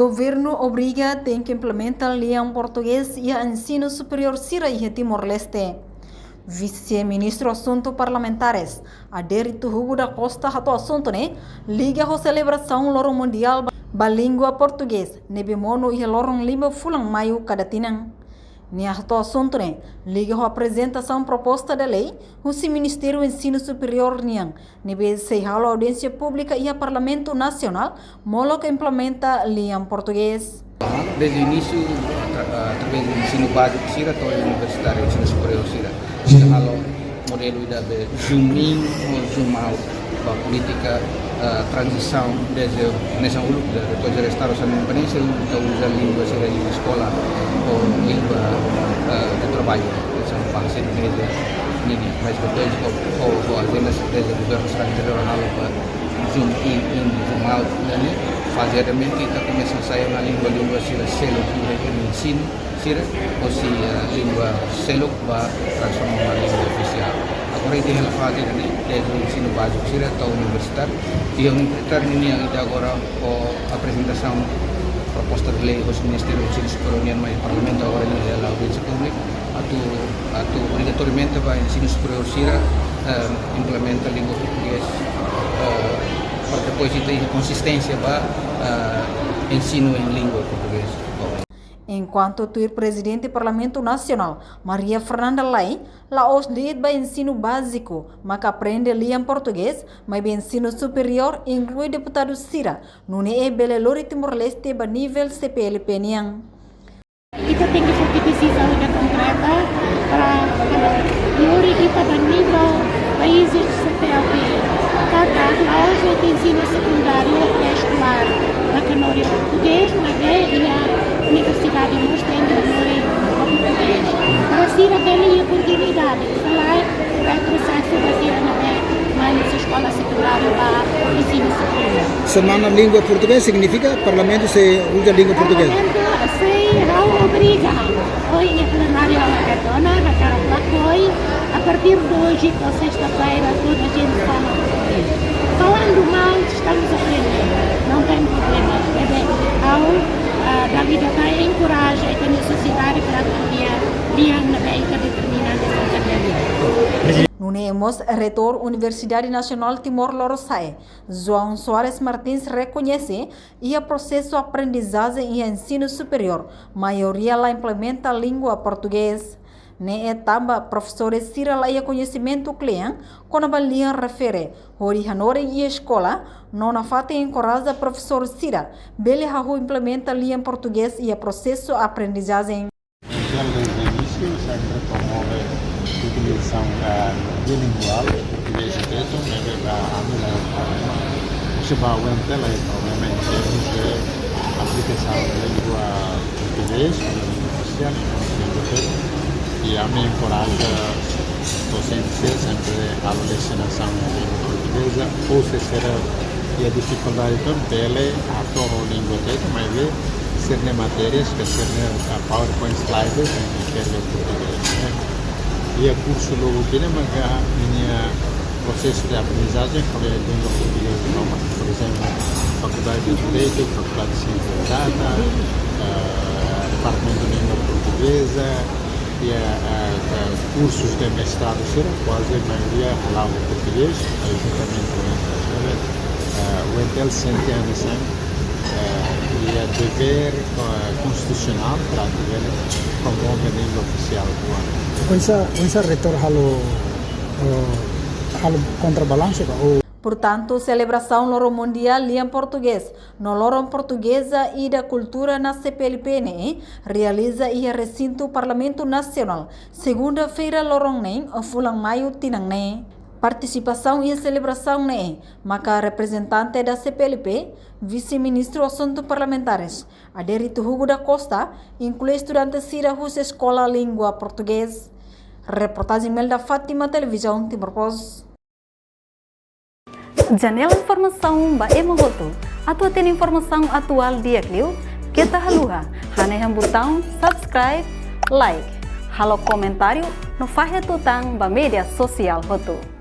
Governo obriga tem que implementar a lei em português e a ensino superior Sira e Timor-Leste. Vice-ministro Assuntos Parlamentares, Adérito Hugo da Costa, o assunto liga a celebração Loro Mundial da Língua Português, Nebemono e Lorong Lima Fulang Maio Kadatinang. Niato assunto liga a apresentação proposta da lei, o Ministério do Ensino Superior Niang, nebe seihalo audiência pública e a Parlamento Nacional, molo que implementa a lei em português. Desde o início, através do ensino básico Sira, até a Universidade do Ensino Superior Sira, seihalo modelo da zoom in ou zoom out, a política transição desde nessa luta depois de restar os independência então usa a língua seria língua escola ou língua de trabalho são base de média nini mas depois ou as cenas desde o governo anterior para zoom in zoom out nani fazer realmente kita começa a sair na língua sila selo que ensino sira ou se língua selo vai transformar na língua oficial. Agora ini adalah fase ini dari ensino básico sira atau universitar e a universitar ini yang ida agora a apresentação proposta de lei dos Ministérios do Ensino Superior e Parlamento agora ini adalah audiência pública atau obrigatoriamente vai ensino superior sira implementa a língua portuguesa para depois ter consistência para ensino em língua portuguesa. Enquanto o presidente do Parlamento Nacional, Maria Fernanda Lai, lá os dias do ensino básico, mas que aprende a ler em português, mas o ensino superior inclui deputado Sira, no é Belelori Timor-Leste a nível CPLP Niang. Kita tem que fazer decisão concreta para melhorar kita a nível países do CPLP. Cada hoje tem ensino secundário e escolar na canória português, na e a Universidade nos tem canória português. Para ser a bela oportunidade de falar do processo da Sira na escola secundária para ensino superior. Semana Língua Portuguesa significa Parlamento se usa língua portuguesa? Parlamento se não obriga. Hoje é plenário na Catona, na Carapacoi, a partir de hoje, até sexta-feira, toda a gente fala português. Falando mal, estamos aprendendo, não tem problema. David até encoraja a necessidade para criar linha na beca determinada de Nunemos reitor Universidade Nacional Timor-Leste, João Soares Martins reconhece e o processo de aprendizagem e ensino superior, maioria lá implementa a língua portuguesa. Ne etapa professores Sira lá e conhecimento cliente, quando a linha refere, hori hanore e escola, não na fata encoraja professor Sira, bele hahu implementa a língua português e o processo de aprendizagem. Desde o início sempre promove a utilização bilingual, português e teto, mas a minha principalmente obviamente a aplicação da língua portuguesa, língua oficial, língua teto. E a mim encoraja docência sempre a lecionação da língua portuguesa, ou se será a dificuldade dele a toda a língua teto, mas ser matérias que ser PowerPoint slides em português. E o curso logo que minha processo de aprendizagem para a língua portuguesa, por exemplo, Faculdade de Direito, Faculdade de Ciência da Data, Departamento de Língua Portuguesa, e cursos de mestrado será quase a maioria falava português, juntamente com o Intel sente a missão e a dever constitucional para dever promover a língua oficial do ano. Essa reitor halo contrabalanço ou Portanto, celebração Loro Mundial em português, no Loro Portuguesa e da Cultura na CPLP, realiza e recinto Parlamento Nacional. Segunda-feira, Lorong a Fulang Maio Tinang participação e celebração maca representante da CPLP, vice-ministro Assuntos Parlamentares, Adérito Hugo da Costa, inclui estudantes Sira Hus Escola Língua Português. Reportagem da Fátima Televisão Timor-Leste. Janela Informação ba Emogoto. Atua tem informação atual dia Clio. Kita haluha. Haneham botão subscribe, like. Halo comentário no Fahia Tutang ba media social Hoto.